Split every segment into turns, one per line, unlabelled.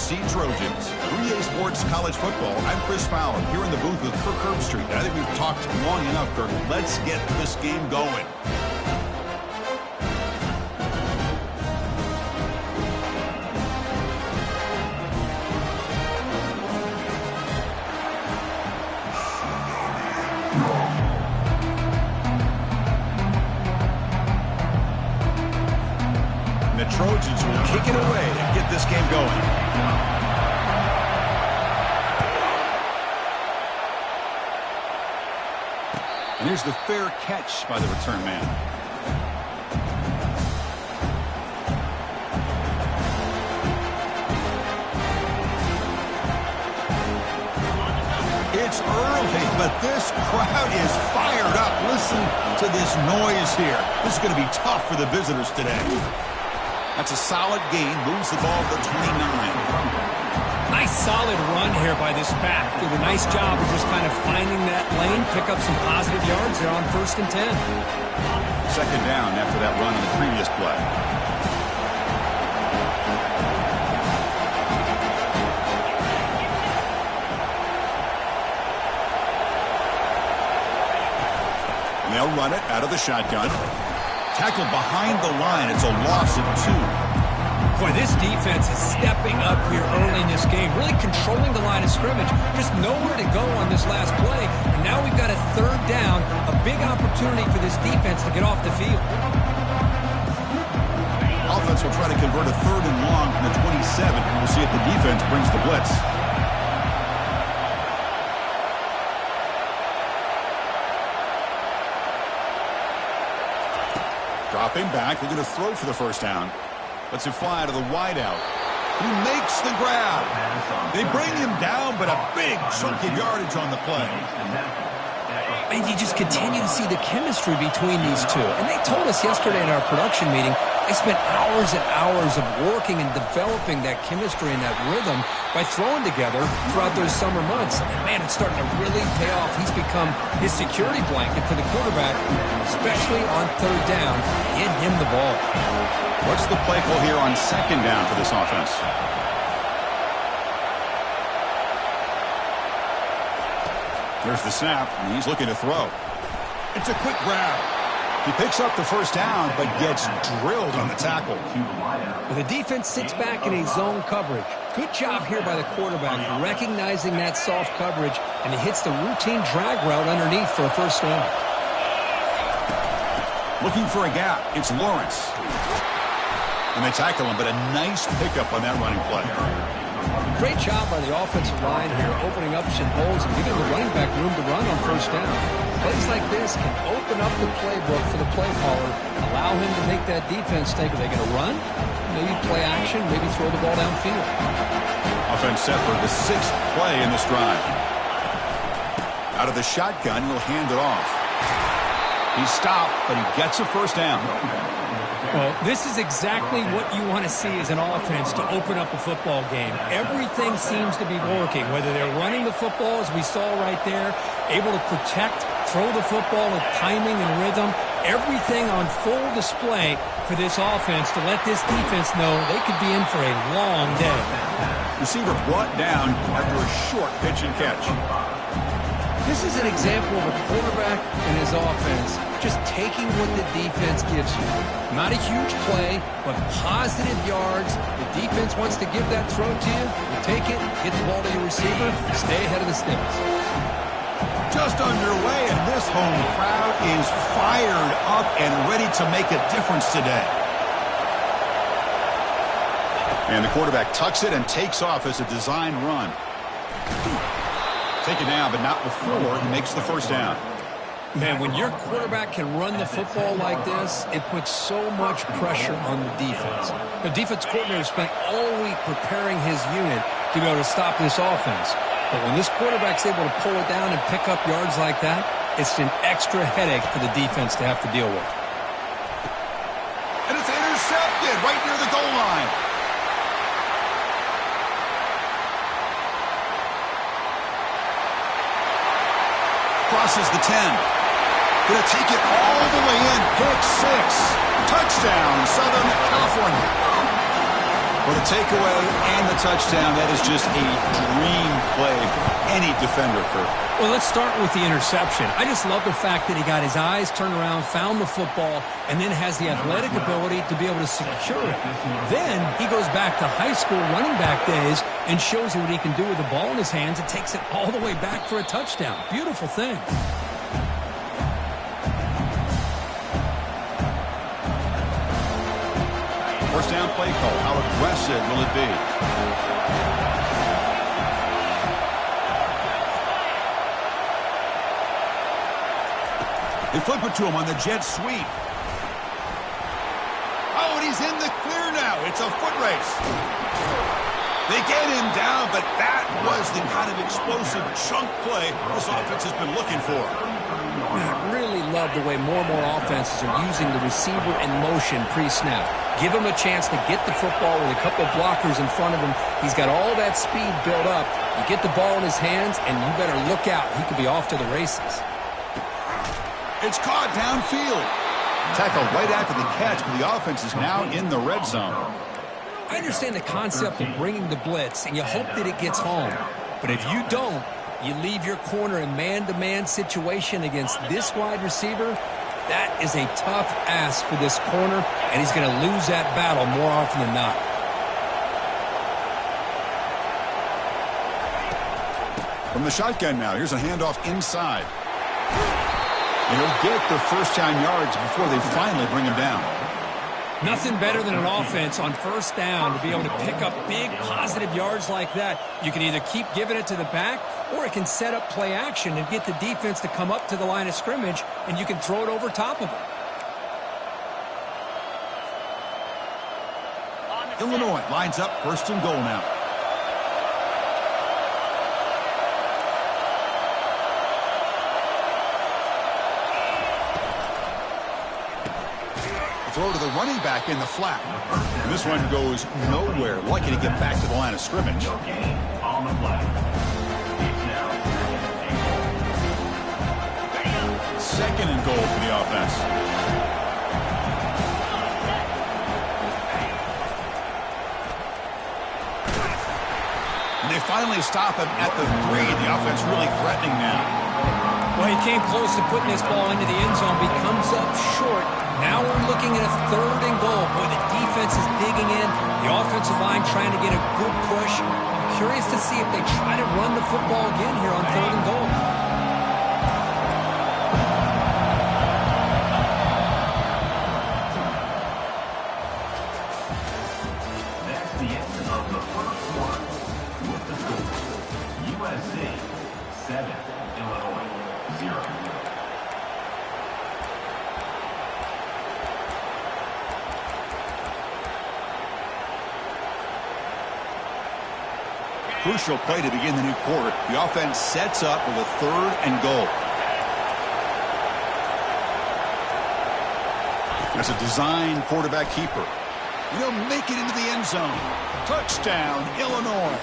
USC Trojans. 3A Sports College Football. I'm Chris Fowler here in the booth with Kirk Herbstreit. I think we've talked long enough, Kirk. Let's get this game going. The Trojans will kick it away and get this game going. And here's the fair catch by the return man. It's early, but this crowd is fired up. Listen to this noise here. This is going to be tough for the visitors today. That's a solid gain. Moves the ball to the 29.
Nice solid run here by this back. Did a nice job of just kind of finding that lane, pick up some positive yards there on 1st and 10.
Second down after that run on the previous play. They'll run it out of the shotgun. Tackled behind the line. It's a loss of 2.
Boy, this defense is stepping up here early in this game, really controlling the line of scrimmage. Just nowhere to go on this last play. And now we've got a 3rd down, a big opportunity for this defense to get off the field.
Offense will try to convert a 3rd and long from the 27. We'll see if the defense brings the blitz. Dropping back, they're going to throw for the 1st down. Lets it fly to the wideout. He makes the grab. They bring him down, but a big chunk of yardage on the play.
And you just continue to see the chemistry between these two. And they told us yesterday in our production meeting, they spent hours and hours of working and developing that chemistry and that rhythm by throwing together throughout those summer months. And man, it's starting to really pay off. He's become his security blanket for the quarterback, especially on 3rd down. Get him the ball.
What's the play call here on 2nd down for this offense? There's the snap, and he's looking to throw. It's a quick grab. He picks up the 1st down, but gets drilled on the tackle.
The defense sits back in a zone coverage. Good job here by the quarterback, recognizing that soft coverage, and he hits the routine drag route underneath for a 1st down.
Looking for a gap. It's Lawrence. And they tackle him, but a nice pickup on that running play.
Great job by the offensive line here, opening up some holes and giving the running back room to run on 1st down. Plays like this can open up the playbook for the play caller, allow him to make that defense think, are they going to run? Maybe play action, maybe throw the ball downfield.
Offense set for the 6th play in this drive. Out of the shotgun, he'll hand it off. He's stopped, but he gets a 1st down.
Well, this is exactly what you want to see as an offense to open up a football game. Everything seems to be working, whether they're running the football, as we saw right there, able to protect, throw the football with timing and rhythm, everything on full display for this offense to let this defense know they could be in for a long day.
Receiver brought down after a short pitch and catch.
This is an example of a quarterback and his offense just taking what the defense gives you. Not a huge play, but positive yards. The defense wants to give that throw to you. You take it, get the ball to your receiver, stay ahead of the sticks.
Just underway, and this home crowd is fired up and ready to make a difference today. And the quarterback tucks it and takes off as a design run. Take it down, but not before he makes the 1st down.
Man, when your quarterback can run the football like this, it puts so much pressure on the defense. The defense coordinator spent all week preparing his unit to be able to stop this offense. But when this quarterback's able to pull it down and pick up yards like that, it's an extra headache for the defense to have to deal with.
And it's intercepted right near the goal line. Crosses the 10. Going to take it all the way in. Pick 6. Touchdown, Southern California. For the takeaway and the touchdown, that is just a dream play for any defender, Kurt.
Well, let's start with the interception. I just love the fact that he got his eyes turned around, found the football, and then has the athletic ability to be able to secure it. Then he goes back to high school running back days and shows you what he can do with the ball in his hands and takes it all the way back for a touchdown. Beautiful thing.
First down play call. How aggressive will it be? They flip it to him on the jet sweep. Oh, and he's in the clear now. It's a foot race. They get him down, but that was the kind of explosive chunk play this offense has been looking for.
I really love the way more and more offenses are using the receiver in motion pre-snap. Give him a chance to get the football with a couple of blockers in front of him. He's got all that speed built up. You get the ball in his hands, and you better look out. He could be off to the races.
It's caught downfield. Tackled right after the catch, but the offense is now in the red zone.
I understand the concept of bringing the blitz, and you hope that it gets home. But if you don't, you leave your corner in man-to-man situation against this wide receiver. That is a tough ask for this corner, and he's going to lose that battle more often than not.
From the shotgun now, here's a handoff inside. And he'll get the first down yards before they finally bring him down.
Nothing better than an offense on first down to be able to pick up big positive yards like that. You can either keep giving it to the back, or it can set up play action and get the defense to come up to the line of scrimmage, and you can throw it over top of it.
Illinois lines up first and goal now. Throw to the running back in the flat. And this one goes nowhere. Lucky to get back to the line of scrimmage. Second and goal for the offense. And they finally stop him at the 3. The offense really threatening now.
Well, he came close to putting this ball into the end zone, but he comes up short. Now we're looking at a third and goal. Boy, the defense is digging in. The offensive line trying to get a good push. I'm curious to see if they try to run the football again here on third and goal.
That's the end of the first one. With the score, USC 7, Illinois 0.
Crucial play to begin the new quarter. The offense sets up with a third and goal. That's a design quarterback keeper. He'll make it into the end zone. Touchdown, Illinois.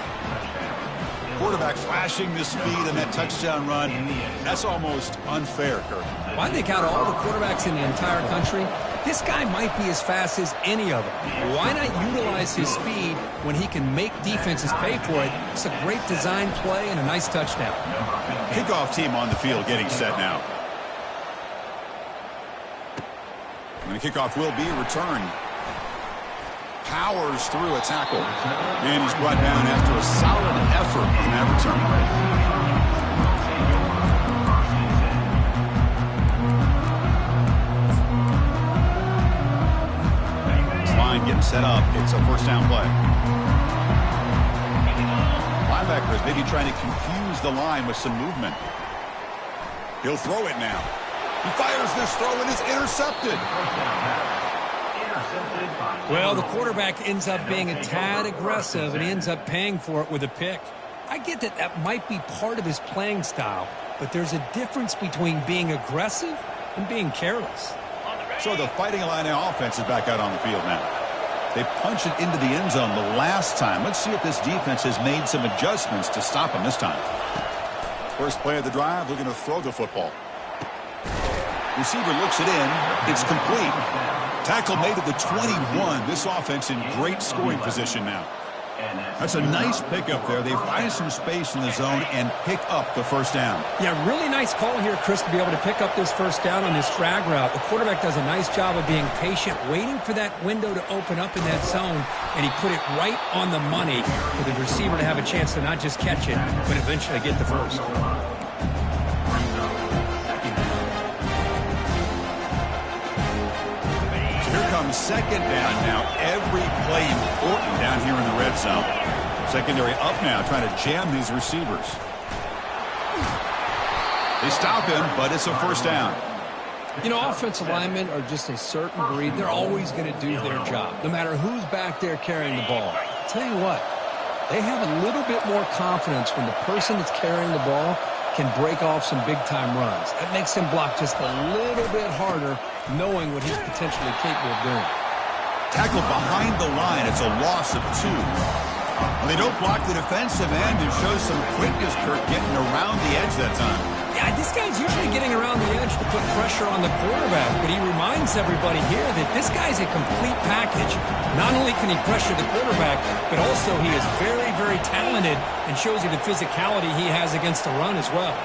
Quarterback flashing the speed in that touchdown run. That's almost unfair, Kurt.
Well, I think out of all the quarterbacks in the entire country, this guy might be as fast as any of them. Why not utilize his speed when he can make defenses pay for it? It's a great design play and a nice touchdown.
Kickoff team on the field getting set now. And the kickoff will be returned. Powers through a tackle. And he's brought down after a solid effort on that return. Getting set up. It's a first down play. Linebacker is maybe trying to confuse the line with some movement. He'll throw it now. He fires this throw and is intercepted.
Well, the quarterback ends up being a tad aggressive, and he ends up paying for it with a pick. I get that that might be part of his playing style, but there's a difference between being aggressive and being careless.
So the Fighting Illini offense is back out on the field now. They punched it into the end zone the last time. Let's see if this defense has made some adjustments to stop them this time. First play of the drive, looking to throw the football. Receiver looks it in. It's complete. Tackle made at the 21. This offense in great scoring position now. That's a nice pickup there. They find some space in the zone and pick up the first down.
Yeah, really nice call here, Chris, to be able to pick up this first down on this drag route. The quarterback does a nice job of being patient, waiting for that window to open up in that zone, and he put it right on the money for the receiver to have a chance to not just catch it, but eventually get the first.
Here comes second down now. Every play important down here in the red zone. Secondary up now, trying to jam these receivers. They stop him, but it's a first down.
You know, offensive linemen are just a certain breed. They're always going to do their job, no matter who's back there carrying the ball. I'll tell you what, they have a little bit more confidence when the person that's carrying the ball can break off some big-time runs. That makes him block just a little bit harder, knowing what he's potentially capable of doing.
Tackle behind the line. It's a loss of 2. Well, they don't block the defensive end and show some quickness, Kirk, getting around the edge that time.
Yeah, this guy's usually getting around the edge to put pressure on the quarterback, but he reminds everybody here that this guy's a complete package. Not only can he pressure the quarterback, but also he is very, very talented and shows you the physicality he has against the run as well.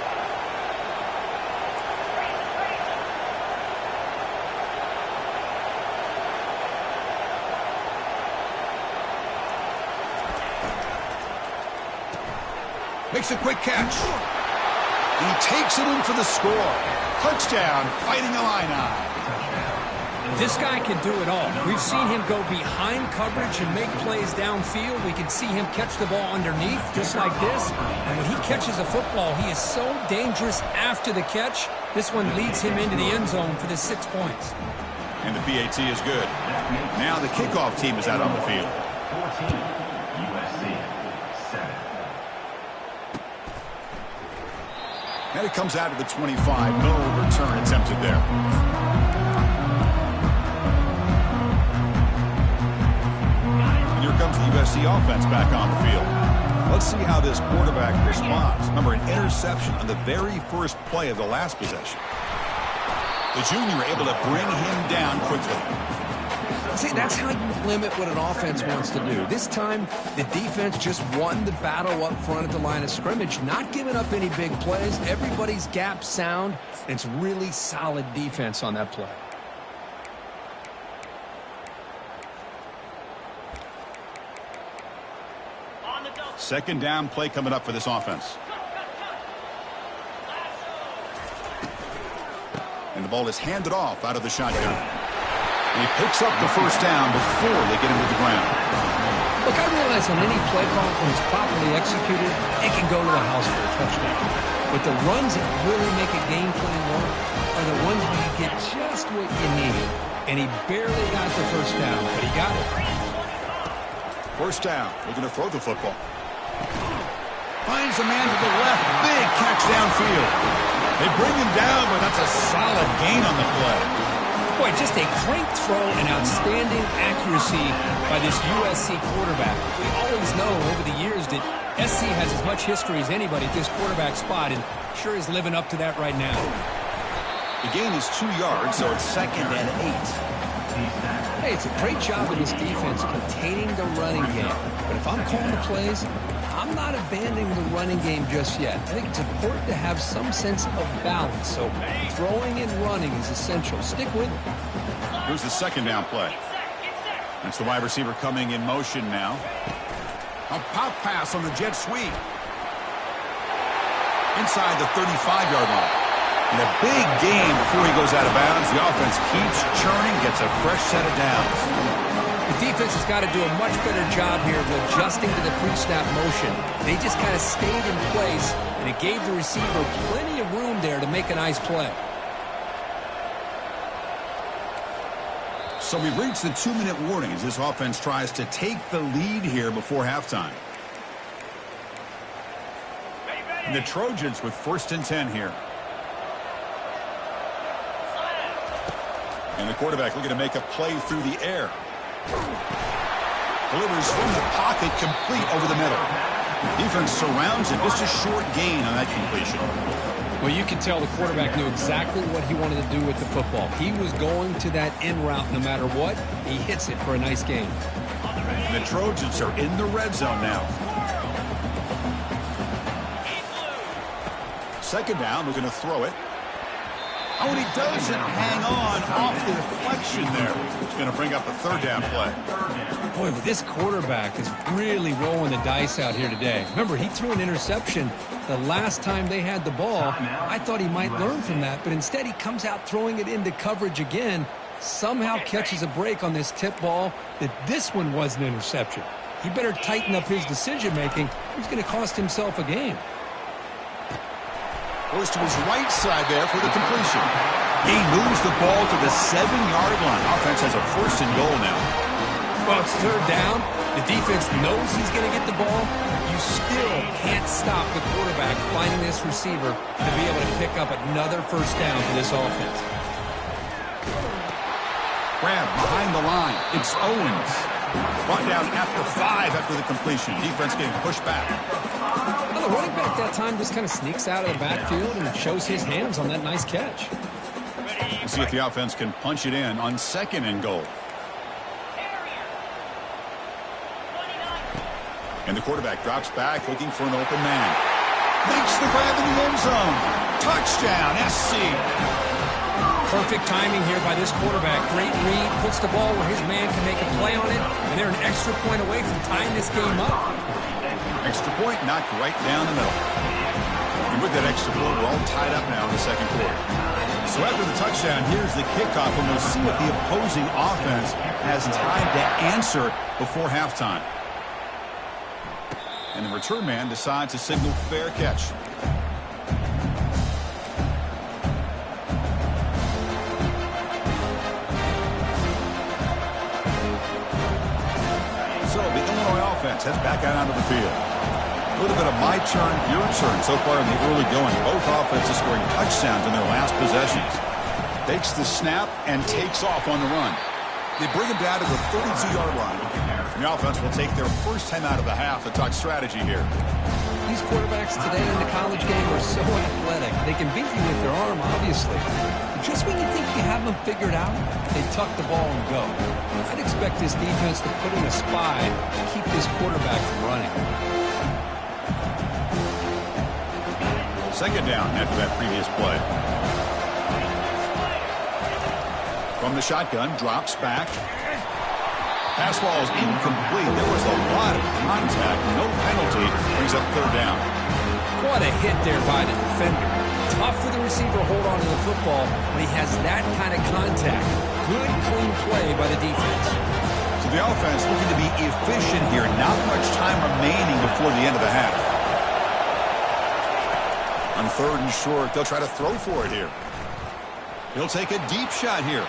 Makes a quick catch. He takes it in for the score. Touchdown, Fighting Illini.
This guy can do it all. We've seen him go behind coverage and make plays downfield. We can see him catch the ball underneath just like this. And when he catches a football, he is so dangerous after the catch. This one leads him into the end zone for the 6 points.
And the PAT is good. Now the kickoff team is out on the field.
14, USC 7.
And it comes out of the 25. No return attempted there. And here comes the USC offense back on the field. Let's see how this quarterback responds. Remember, an interception on the very first play of the last possession. The junior able to bring him down quickly.
See, that's how you limit what an offense wants to do. This time, the defense just won the battle up front at the line of scrimmage, not giving up any big plays. Everybody's gap sound, and it's really solid defense on that play.
Second down play coming up for this offense. And the ball is handed off out of the shotgun. And he picks up the first down before they get him to the ground.
Look, I realize on any play call, when it's properly executed, it can go to the house for a touchdown. But the runs that really make a game plan work are the ones where you get just what you need. And he barely got the first down, but he got it.
First down. Looking to throw the football. Finds a man to the left. Big catch downfield. They bring him down, but that's a solid gain on the play.
Boy, just a crank throw and outstanding accuracy by this USC quarterback. We always know over the years that SC has as much history as anybody at this quarterback spot, and sure is living up to that right now.
The gain is 2 yards, so it's 2nd and 8.
Hey, it's a great job of this defense containing the running game. But if I'm calling the plays, I'm not abandoning the running game just yet. I think it's important to have some sense of balance. So throwing and running is essential. Stick with it.
Here's the second down play. That's the wide receiver coming in motion now. A pop pass on the jet sweep. Inside the 35-yard line. And a big gain before he goes out of bounds. The offense keeps churning, gets a fresh set of downs.
The defense has got to do a much better job here of adjusting to the pre-snap motion. They just kind of stayed in place, and it gave the receiver plenty of room there to make a nice play.
So we've reached the 2-minute warning as this offense tries to take the lead here before halftime. And the Trojans with 1st and 10 here. And the quarterback looking to make a play through the air. Delivers from the pocket, complete over the middle. Defense surrounds him. Just a short gain on that completion.
Well, you can tell the quarterback knew exactly what he wanted to do with the football. He was going to that in route no matter what. He hits it for a nice gain.
The Trojans are in the red zone now. Second down, we're going to throw it. Oh, and he doesn't hang on off the deflection there. It's going to bring up a third down play.
Boy, but this quarterback is really rolling the dice out here today. Remember, he threw an interception the last time they had the ball. I thought he might learn from that, but instead he comes out throwing it into coverage again, somehow catches a break on this tip ball that this one was an interception. He better tighten up his decision-making. He's going to cost himself a game.
Goes to his right side there for the completion. He moves the ball to the 7-yard line. Offense has a first and goal now.
Well, it's third down. The defense knows he's going to get the ball. You still can't stop the quarterback finding this receiver to be able to pick up another first down for this offense.
Grab behind the line. It's Owens. Brought down after 5 after the completion. Defense getting pushed back.
Well, the running back that time just kind of sneaks out of the backfield and shows his hands on that nice catch.
We'll see if the offense can punch it in on second and goal. And the quarterback drops back looking for an open man. Makes the grab in the end zone. Touchdown, SC.
Perfect timing here by this quarterback. Great read, puts the ball where his man can make a play on it, and they're an extra point away from tying this game up.
Extra point knocked right down the middle. And with that extra point, we're all tied up now in the second quarter. So after the touchdown, here's the kickoff, and we'll see what the opposing offense has time to answer before halftime. And the return man decides to signal fair catch. So the Illinois offense heads back out onto the field. A little bit of my turn, your turn so far in the early going. Both offenses scoring touchdowns in their last possessions. Takes the snap and takes off on the run. They bring him down to the 32-yard line. And the offense will take their first 10 out of the half to talk strategy here.
These quarterbacks today in the college game are so athletic. They can beat you with their arm, obviously. But just when you think you have them figured out, they tuck the ball and go. I'd expect this defense to put in a spy to keep this quarterback from running.
Second down after that previous play. From the shotgun, drops back. Pass ball is incomplete. There was a lot of contact. No penalty. Brings up third down.
What a hit there by the defender. Tough for the receiver to hold on to the football when he has that kind of contact. Good, clean play by the defense.
So the offense looking to be efficient here. Not much time remaining before the end of the half. On third and short, they'll try to throw for it here. He'll take a deep shot here.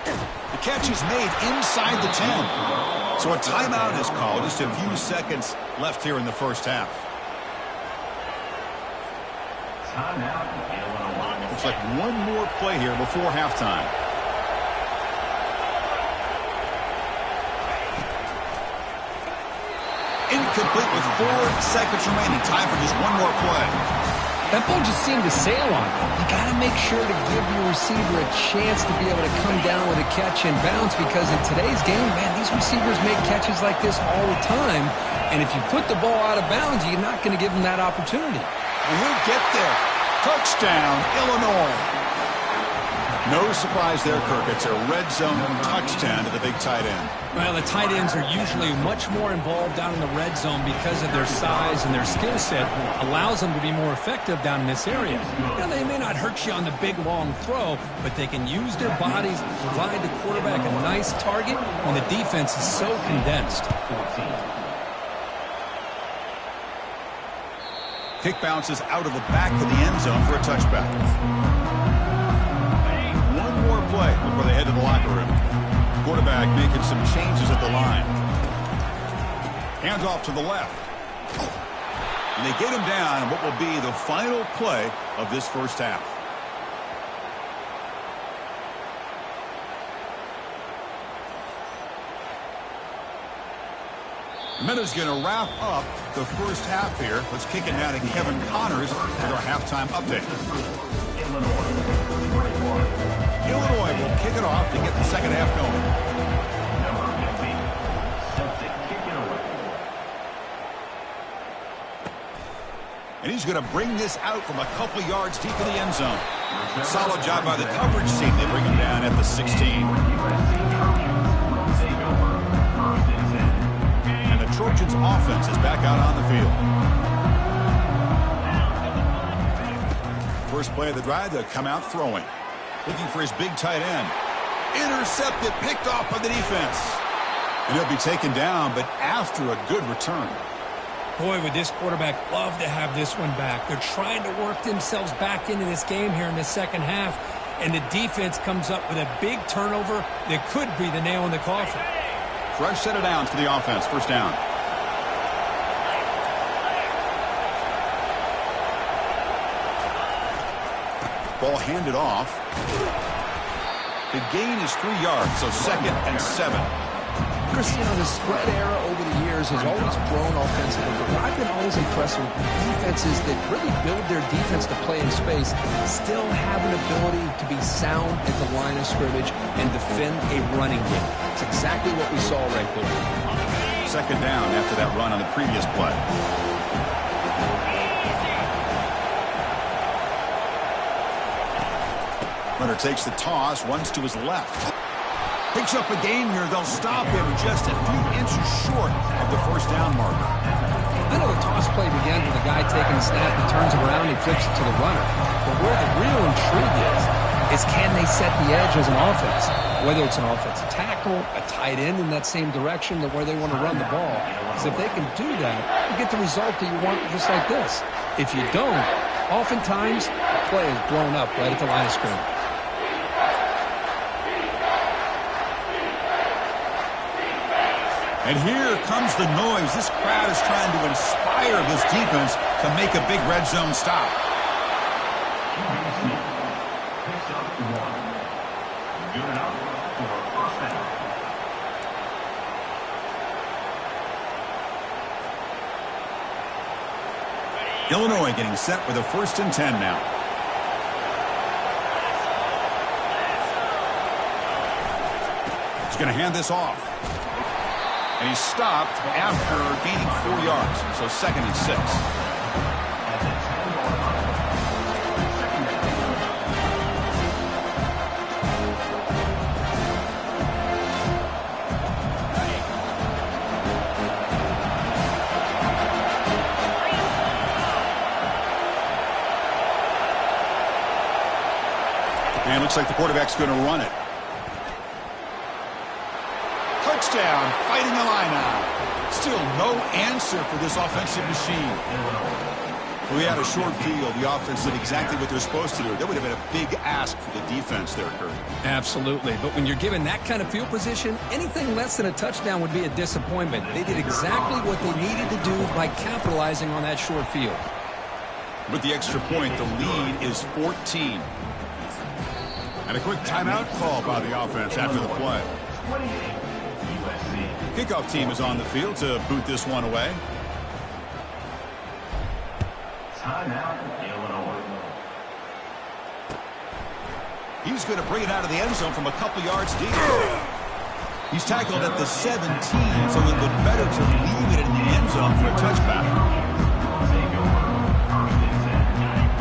The catch is made inside the 10. So a timeout is called. Just a few seconds left here in the first half. Looks like one more play here before halftime. Incomplete with 4 seconds remaining. Time for just one more play.
That ball just seemed to sail on him. You got to make sure to give your receiver a chance to be able to come down with a catch and bounce, because in today's game, man, these receivers make catches like this all the time. And if you put the ball out of bounds, you're not going to give them that opportunity.
And he'll get there. Touchdown, Illinois. No surprise there, Kirk. It's a red zone touchdown to the big tight end.
Well, the tight ends are usually much more involved down in the red zone because of their size and their skill set allows them to be more effective down in this area. Now, they may not hurt you on the big, long throw, but they can use their bodies to provide the quarterback a nice target when the defense is so condensed.
Kick bounces out of the back of the end zone for a touchback. One more play before they head to the locker room. Quarterback making some changes at the line. Hands off to the left. And they get him down in what will be the final play of this first half. The Meadows going to wrap up the first half here. Let's kick it now to Kevin Connors with our halftime update. Illinois will kick it off to get the second half going. And he's going to bring this out from a couple yards deep in the end zone. Solid job by the coverage team. They bring him down at the 16. And the Trojans offense is back out on the field. First play of the drive, they'll come out throwing. Looking for his big tight end. Intercepted, picked off by the defense. And he'll be taken down, but after a good return.
Boy, would this quarterback love to have this one back. They're trying to work themselves back into this game here in the second half, and the defense comes up with a big turnover that could be the nail in the coffin.
Fresh set of downs for the offense. First down. Ball handed off. The gain is 3 yards, so 2nd and 7.
Chris, you know, the spread era over the years has always grown offensively, but what I've been always impressed with defenses that really build their defense to play in space still have an ability to be sound at the line of scrimmage and defend a running game. It's exactly what we saw right there.
Second down after that run on the previous play. Runner takes the toss, runs to his left. Picks up a gain here. They'll stop him just a few inches short of the first down marker.
I know the toss play begins with a guy taking a snap, he turns around, he flips it to the runner. But where the real intrigue is can they set the edge as an offense? Whether it's an offensive tackle, a tight end in that same direction that where they want to run the ball. Because if they can do that, you get the result that you want just like this. If you don't, oftentimes the play is blown up right at the line of scrimmage.
And here comes the noise. This crowd is trying to inspire this defense to make a big red zone stop. Illinois getting set with a 1st and 10 now. He's going to hand this off. And he's stopped after gaining 4 yards. So 2nd and 6. And it looks like the quarterback's going to run it. Touchdown, fighting the line out. Still no answer for this offensive machine. If we had a short field, the offense did exactly what they're supposed to do. That would have been a big ask for the defense there, Kurt.
Absolutely. But when you're given that kind of field position, anything less than a touchdown would be a disappointment. They did exactly what they needed to do by capitalizing on that short field.
With the extra point, the lead is 14. And a quick timeout call by the offense after the play. Kickoff team is on the field to boot this one away.
Timeout, Illinois.
He's going to bring it out of the end zone from a couple yards deep. He's tackled at the 17, so it would be better to leave it in the end zone for a touchback.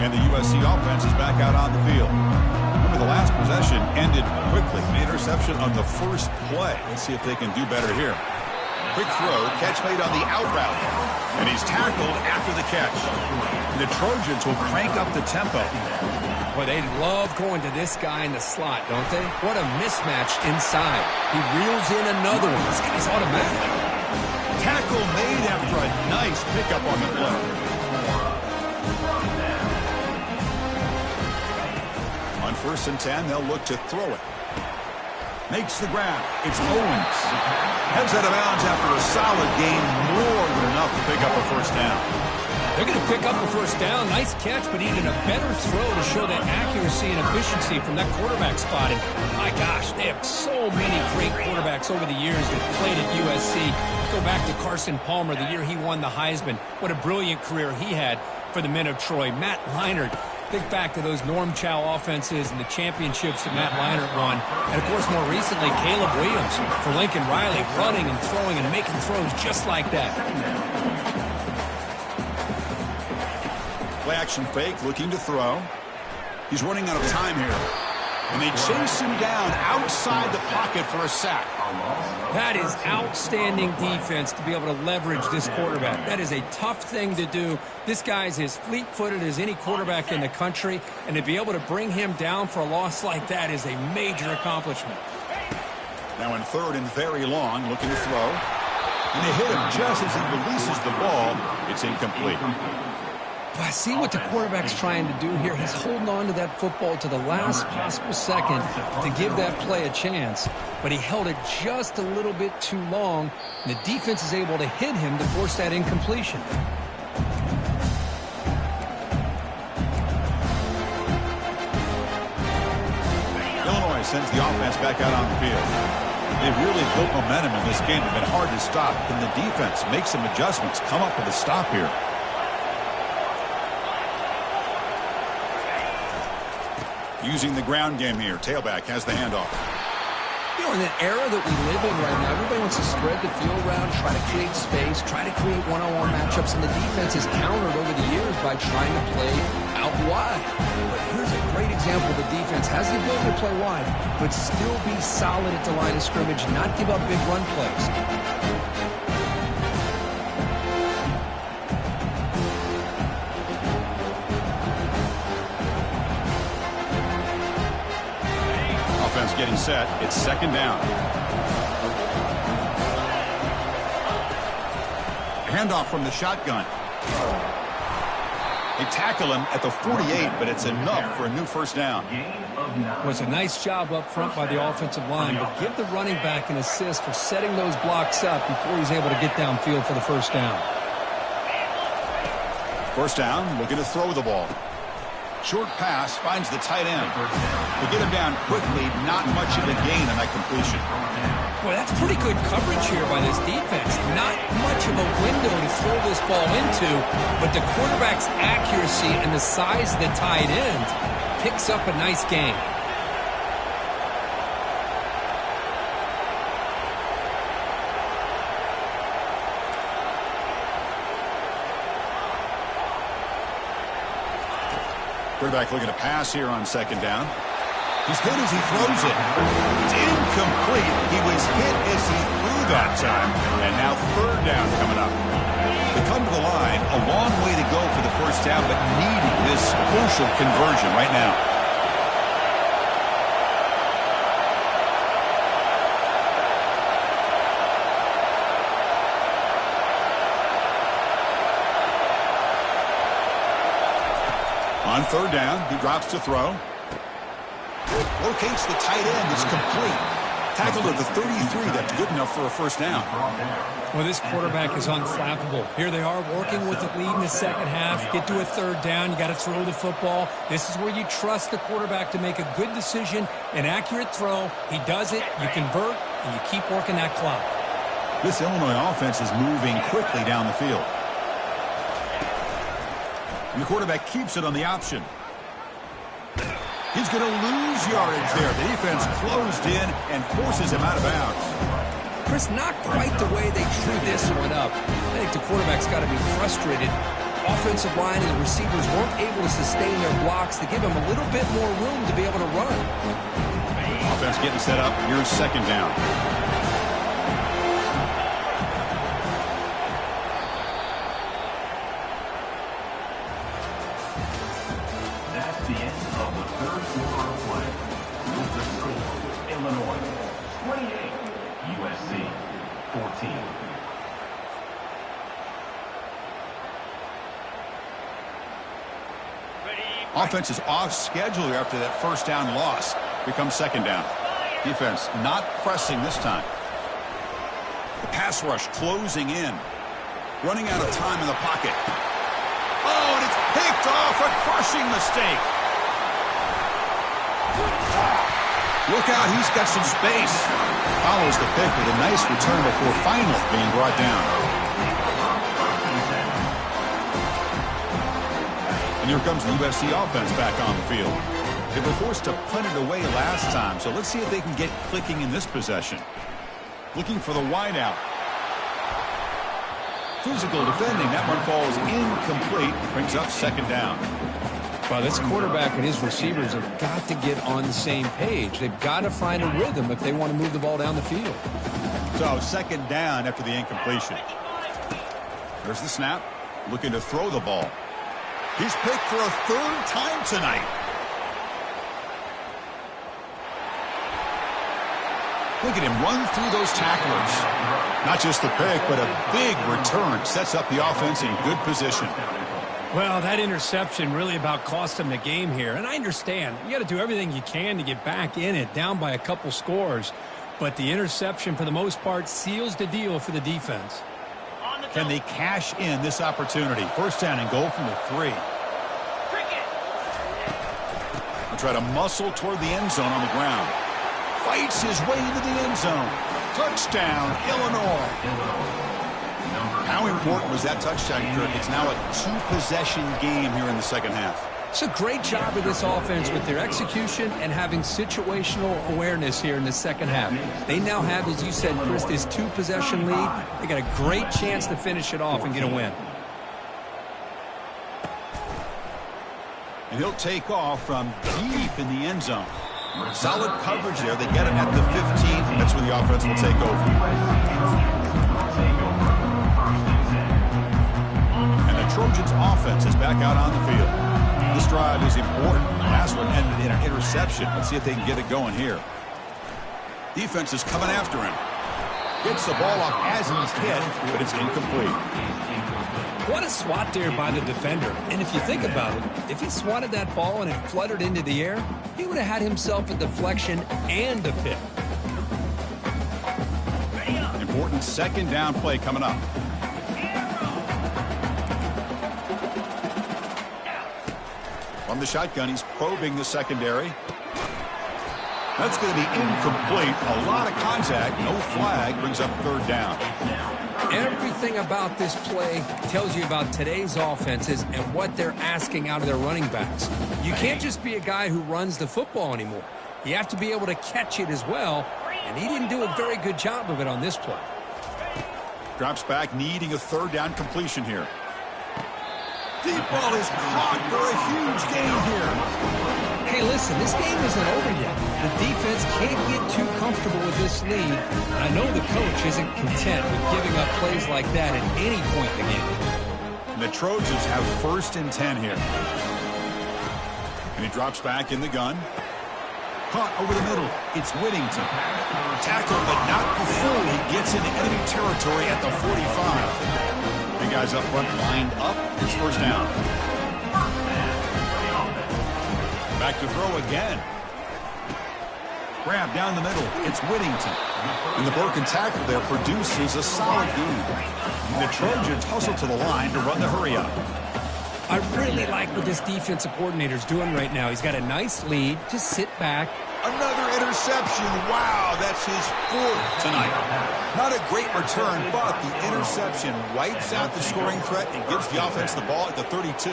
And the USC offense is back out on the field. Remember, the last possession ended quickly. The interception on the first play. Let's see if they can do better here. Quick throw, catch made on the out route. And he's tackled after the catch. The Trojans will crank up the tempo.
Boy, they love going to this guy in the slot, don't they? What a mismatch inside. He reels in another one. This guy's automatic.
Tackle made after a nice pickup on the play. On 1st and 10, they'll look to throw it. Makes the grab. It's Owens. Heads out of bounds after a solid game, more than enough to pick up a 1st down.
They're going to pick up a first down. Nice catch, but even a better throw to show that accuracy and efficiency from that quarterback spot. And my gosh, they have so many great quarterbacks over the years that played at USC. Go back to Carson Palmer, the year he won the Heisman. What a brilliant career he had for the men of Troy. Matt Leinart. Think back to those Norm Chow offenses and the championships that Matt Leinart won. And, of course, more recently, Caleb Williams for Lincoln Riley, running and throwing and making throws just like that.
Play action fake, looking to throw. He's running out of time here. And they chase him down outside the pocket for a sack.
That is outstanding defense to be able to leverage this quarterback. That is a tough thing to do. This guy's as fleet-footed as any quarterback in the country, and to be able to bring him down for a loss like that is a major accomplishment.
Now in third and very long, looking to throw. And they hit him just as he releases the ball. It's incomplete.
But see what the quarterback's trying to do here. He's holding on to that football to the last possible second to give that play a chance. But he held it just a little bit too long. And the defense is able to hit him to force that incompletion.
Illinois sends the offense back out on the field. They've really built momentum in this game. It's been hard to stop. Can the defense make some adjustments, come up with a stop here? Using the ground game here. Tailback has the handoff.
You know, in the era that we live in right now, everybody wants to spread the field around, try to create space, try to create one-on-one matchups, and the defense is countered over the years by trying to play out wide. But here's a great example. The defense has the ability to play wide, but still be solid at the line of scrimmage, not give up big run plays.
Getting set. It's second down. Handoff from the shotgun. They tackle him at the 48, but it's enough for a new first down.
It was a nice job up front by the offensive line, but give the running back an assist for setting those blocks up before he's able to get downfield for the first down.
First down, looking to throw the ball. Short pass finds the tight end. They get him down quickly, not much of a gain on that completion.
Boy, that's pretty good coverage here by this defense. Not much of a window to throw this ball into, but the quarterback's accuracy and the size of the tight end picks up a nice gain.
Quarterback looking to pass here on second down. He's hit as he throws it. It's incomplete. He was hit as he threw that time. And now third down coming up. They come to the line. A long way to go for the first down, but needing this crucial conversion right now. On third down, he drops to throw. Locates the tight end. It's complete. Tackled at the 33. That's good enough for a first down.
Well, this quarterback is unflappable. Here they are working with the lead in the second half. Get to a third down. You got to throw the football. This is where you trust the quarterback to make a good decision, an accurate throw. He does it. You convert, and you keep working that clock.
This Illinois offense is moving quickly down the field. And the quarterback keeps it on the option. He's going to lose yardage there. The defense closed in and forces him out of bounds.
Chris, not quite the way they drew this one up. I think the quarterback's got to be frustrated. Offensive line and the receivers weren't able to sustain their blocks to give him a little bit more room to be able to run.
Offense getting set up. Here's second down. Offense is off schedule after that first down loss. Becomes second down. Defense not pressing this time. The pass rush closing in. Running out of time in the pocket. picked off. A crushing mistake. Look out, he's got some space. Follows the pick with a nice return before finally being brought down. And here comes the USC offense back on the field. They were forced to punt it away last time, so let's see if they can get clicking in this possession. Looking for the wideout. Physical defending. That one falls incomplete. Brings up second down.
Well, this quarterback and his receivers have got to get on the same page. They've got to find a rhythm if they want to move the ball down the field.
So second down after the incompletion. There's the snap. Looking to throw the ball. He's picked for a third time tonight. Look at him run through those tacklers. Not just the pick, but a big return. Sets up the offense in good position.
Well, that interception really about cost them the game here. And I understand. You got to do everything you can to get back in it, down by a couple scores. But the interception, for the most part, seals the deal for the defense.
Can they cash in this opportunity? First down and goal from the 3. He'll try to muscle toward the end zone on the ground. Fights his way into the end zone. Touchdown, Illinois. How important was that touchdown, Kirk? It's now a 2-possession game here in the second half.
It's a great job of this offense with their execution and having situational awareness here in the second half. They now have, as you said, Chris, this 2-possession lead. They got a great chance to finish it off and get a win.
And he'll take off from deep in the end zone. Solid coverage there. They get him at the 15. That's where the offense will take over. And the Trojans' offense is back out on the field. This drive is important. The last one ended in an interception. Let's see if they can get it going here. Defense is coming after him. Gets the ball off as he's hit, but it's incomplete.
What a swat there by the defender. And if you think about it, if he swatted that ball and it fluttered into the air, he would have had himself a deflection and a pick.
Important second down play coming up. From the shotgun, he's probing the secondary. That's going to be incomplete. A lot of contact. No flag. Brings up third down.
Everything about this play tells you about today's offenses and what they're asking out of their running backs. You can't just be a guy who runs the football anymore. You have to be able to catch it as well, and he didn't do a very good job of it on this play.
Drops back, needing a third down completion here. Deep ball is caught for a huge gain here.
Hey, listen, this game isn't over yet. The defense can't get too comfortable with this lead. And I know the coach isn't content with giving up plays like that at any point in the game.
And the Trojans have first and 10 here. And he drops back in the gun. Caught over the middle. It's Whittington. Tackled, but not before he gets into enemy territory at the 45. Big guys up front lined up. It's first down. Back to throw again. Grab down the middle. It's Whittington. And the broken tackle there produces a solid gain. The Trojans hustle to the line to run the hurry up.
I really like what this defensive coordinator's doing right now. He's got a nice lead. Just sit back.
Another interception. Wow, that's his 4th tonight. Not a great return, but the interception wipes out the scoring threat and gives the offense the ball at the 32.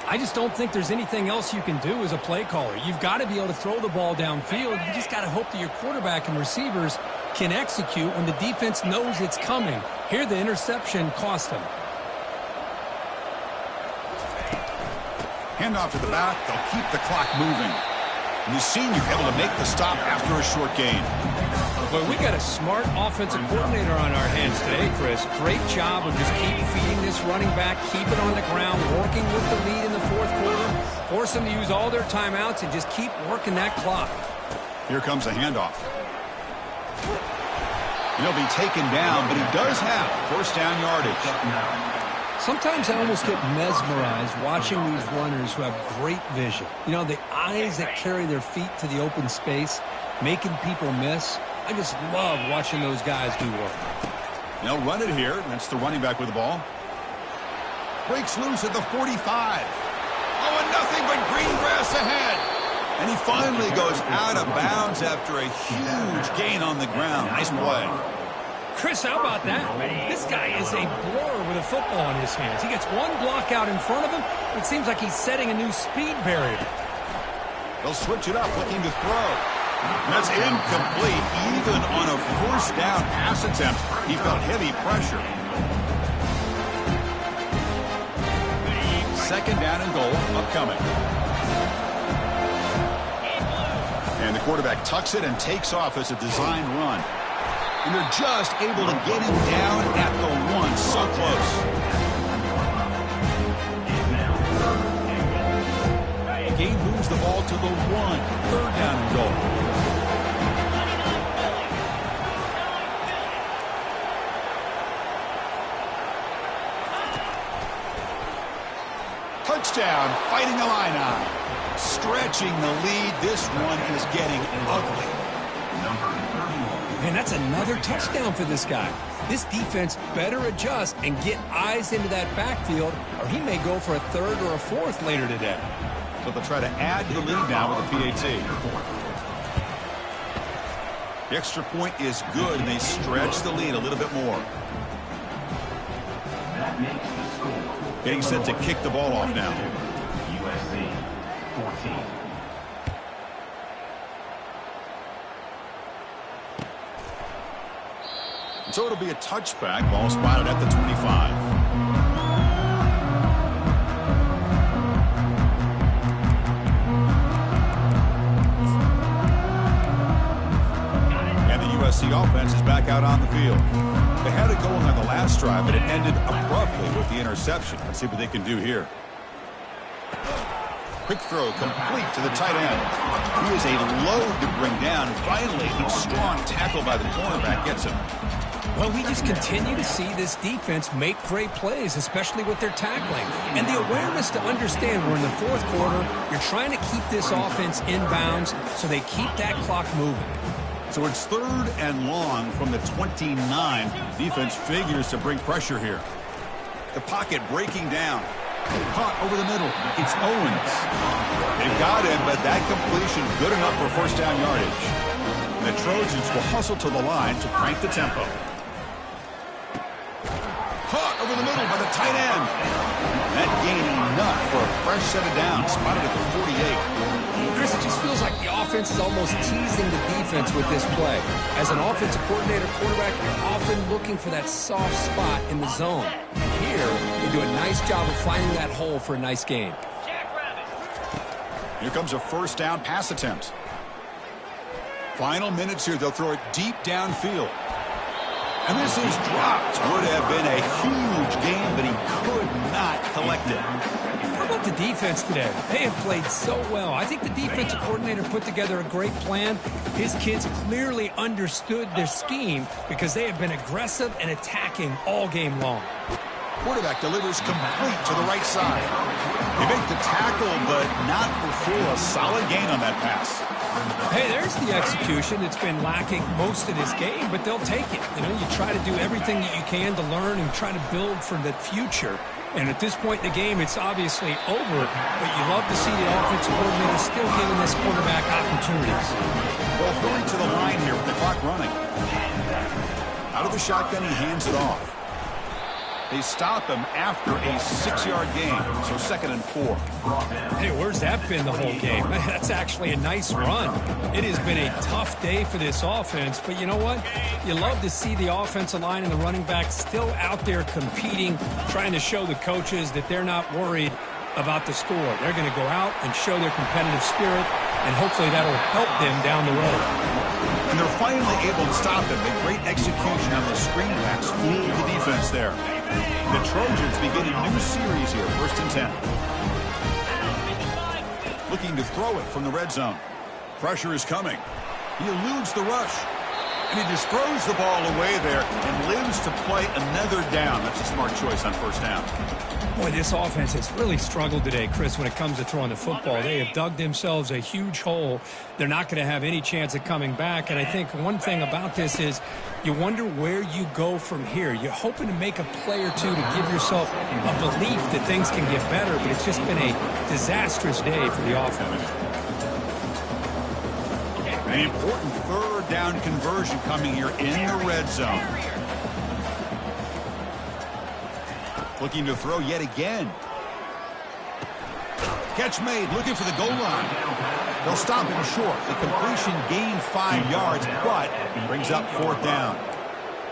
I just don't think there's anything else you can do as a play caller. You've got to be able to throw the ball downfield. You just got to hope that your quarterback and receivers can execute when the defense knows it's coming. Here, the interception cost them.
Handoff to the back. They'll keep the clock moving. And the senior able to make the stop after a short gain.
Well, we got a smart offensive coordinator on our hands today, Chris. Great job of just keep feeding this running back, keep it on the ground, working with the lead in the 4th quarter, force them to use all their timeouts, and just keep working that clock.
Here comes a handoff. He'll be taken down, but he does have first down yardage.
Sometimes I almost get mesmerized watching these runners who have great vision. You know, the eyes that carry their feet to the open space, making people miss. I just love watching those guys do work.
They'll run it here. That's the running back with the ball. Breaks loose at the 45. Oh, and nothing but green grass ahead. And he finally goes out of bounds after a huge gain on the ground. Nice play.
Chris, how about that? This guy is a blur with a football in his hands. He gets one block out in front of him. It seems like he's setting a new speed barrier.
They'll switch it up, looking to throw. And that's incomplete. Even on a first down pass attempt, he felt heavy pressure. Second down and goal upcoming. And the quarterback tucks it and takes off as a design run. And they're just able to get him down at the one. So close. Gain moves the ball to the one. Third down and goal. Touchdown, fighting Illini. Stretching the lead. This one is getting ugly.
Man, that's another touchdown for this guy. This defense better adjust and get eyes into that backfield, or he may go for a third or a fourth later today.
So they'll try to add to the lead now with the PAT. The extra point is good, and they stretch the lead a little bit more. Getting set to kick the ball off now.
USC 14.
So it'll be a touchback. Ball spotted at the 25. And the USC offense is back out on the field. They had it going on the last drive, but it ended abruptly with the interception. Let's see what they can do here. Quick throw complete to the tight end. He is a load to bring down. And finally, a strong tackle by the cornerback gets him.
Well, we just continue to see this defense make great plays, especially with their tackling. And the awareness to understand we're in the fourth quarter, you're trying to keep this offense in bounds so they keep that clock moving.
So it's third and long from the 29. Defense figures to bring pressure here. The pocket breaking down. Caught over the middle. It's Owens. They've got him, but that completion good enough for first down yardage. And the Trojans will hustle to the line to crank the tempo. Caught over the middle by the tight end. That gain enough for a fresh set of downs. Spotted at the 48.
Chris, it just feels like the offense is almost teasing the defense with this play. As an offensive coordinator, quarterback, you're often looking for that soft spot in the zone. And here, they do a nice job of finding that hole for a nice gain.
Here comes a first down pass attempt. Final minutes here. They'll throw it deep downfield. And this is dropped. Would have been a huge game, but he could not collect it.
How about the defense today? They have played so well. I think the defensive coordinator put together a great plan. His kids clearly understood their scheme because they have been aggressive and attacking all game long.
Quarterback delivers complete to the right side. They make the tackle, but not before a solid gain on that pass.
Hey, there's the execution. It's been lacking most of this game, but they'll take it. You know, you try to do everything that you can to learn and try to build for the future. And at this point in the game, it's obviously over, but you love to see the offensive coordinator still giving this quarterback opportunities.
Well, hurry to the line here with the clock running. Out of the shotgun, he hands it off. They stop him after a 6-yard gain, so 2nd and 4.
Hey, where's that been the whole game? That's actually a nice run. It has been a tough day for this offense, but you know what? You love to see the offensive line and the running back still out there competing, trying to show the coaches that they're not worried about the score. They're going to go out and show their competitive spirit, and hopefully that'll help them down the road.
And they're finally able to stop him. A great execution on the screen pass. Fooled the defense there. The Trojans begin a new series here, 1st and 10. Looking to throw it from the red zone. Pressure is coming. He eludes the rush. And he just throws the ball away there and lives to play another down. That's a smart choice on first down.
Boy, this offense has really struggled today, Chris, when it comes to throwing the football. They have dug themselves a huge hole. They're not going to have any chance of coming back. And I think one thing about this is you wonder where you go from here. You're hoping to make a play or two to give yourself a belief that things can get better, but it's just been a disastrous day for the offense.
An important third down conversion coming here in the red zone. Looking to throw yet again. Catch made, looking for the goal line. They'll stop him short. The completion gained 5 yards, but brings up fourth down.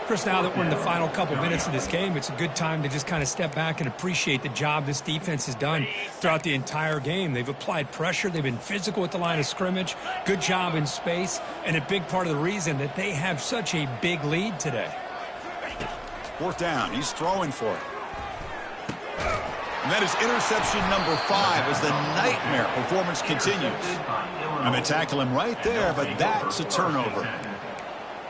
Chris, now that we're in the final couple minutes of this game, it's a good time to just kind of step back and appreciate the job this defense has done throughout the entire game. They've applied pressure. They've been physical at the line of scrimmage. Good job in space, and a big part of the reason that they have such a big lead today.
Fourth down. He's throwing for it. And that is interception number 5 as the nightmare performance continues. And they tackle him right there, but that's a turnover.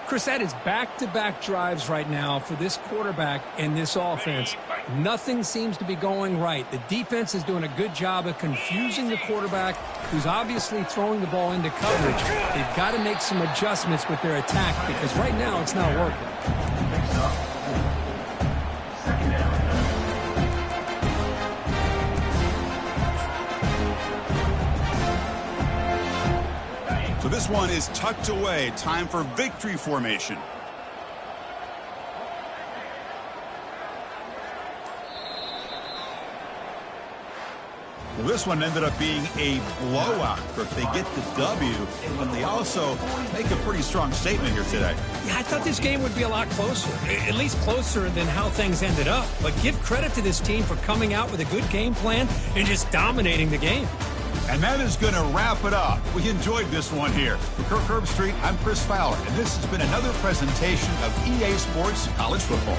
Chris, that is back-to-back drives right now for this quarterback and this offense. Nothing seems to be going right. The defense is doing a good job of confusing the quarterback, who's obviously throwing the ball into coverage. They've got to make some adjustments with their attack because right now it's not working.
So this one is tucked away. Time for victory formation. Well, this one ended up being a blowout. They get the W, but they also make a pretty strong statement here today.
Yeah, I thought this game would be a lot closer, at least closer than how things ended up. But give credit to this team for coming out with a good game plan and just dominating the game.
And that is going to wrap it up. We enjoyed this one here. For Kirk Herbstreit, I'm Chris Fowler, and this has been another presentation of EA Sports College Football.